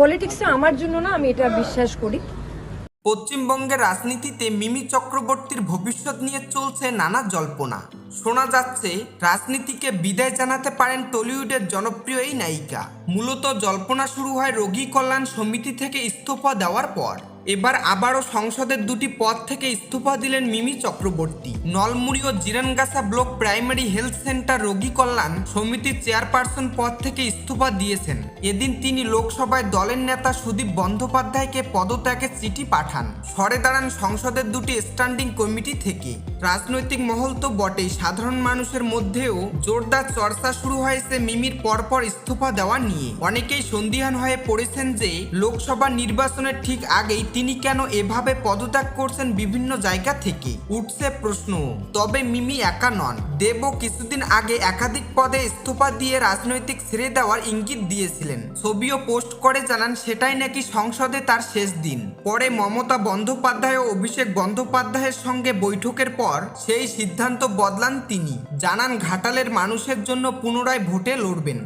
পলিটিক্সটা আমার জন্য না, আমি এটা বিশ্বাস করি। পশ্চিমবঙ্গের রাজনীতিতে মিমি চক্রবর্তীর ভবিষ্যৎ নিয়ে চলছে নানা জল্পনা। শোনা যাচ্ছে রাজনীতিকে বিদায় জানাতে পারেন টলিউডের জনপ্রিয় এই নায়িকা। মূলত জল্পনা শুরু হয় রোগী কল্যাণ সমিতি থেকে ইস্তফা দেওয়ার পর। এবার আবারও সংসদের দুটি পদ থেকে ইস্তফা দিলেন মিমি চক্রবর্তী। নলমুড়ি ও Jirangachha block primary health centre রোগী কল্যাণ সমিতির চেয়ারপারসন পদ থেকে ইস্তফা দিয়েছেন। এদিন তিনি লোকসভায় দলের নেতা সুদীপ বন্দ্যোপাধ্যায়কে পদত্যাগের চিঠি পাঠান। সরে দাঁড়ান সংসদের দুটি স্ট্যান্ডিং কমিটি থেকে। রাজনৈতিক মহল তো বটেই, সাধারণ মানুষের মধ্যেও জোরদার চর্চা শুরু হয়েছে মিমির পরপর ইস্তফা দেওয়া নিয়ে। অনেকেই সন্দিহান হয়ে পড়েছেন যে লোকসভা নির্বাচনের ঠিক আগেই তিনি কেন এভাবে পদত্যাগ করছেন বিভিন্ন জায়গা থেকে। উঠছে প্রশ্ন। তবে মিমি একা নন। দেবও কিছুদিন আগে একাধিক পদে ইস্তফা দিয়ে রাজনৈতিক ছেড়ে দেওয়ার ইঙ্গিত দিয়েছিলেন। ছবিও পোস্ট করে জানান সেটাই নাকি সংসদে তার শেষ দিন। পরে মমতা বন্দ্যোপাধ্যায় ও অভিষেক বন্দ্যোপাধ্যায়ের সঙ্গে বৈঠকের পর সেই সিদ্ধান্ত বদলান তিনি। জানান ঘাটালের মানুষের জন্য পুনরায় ভোটে লড়বেন।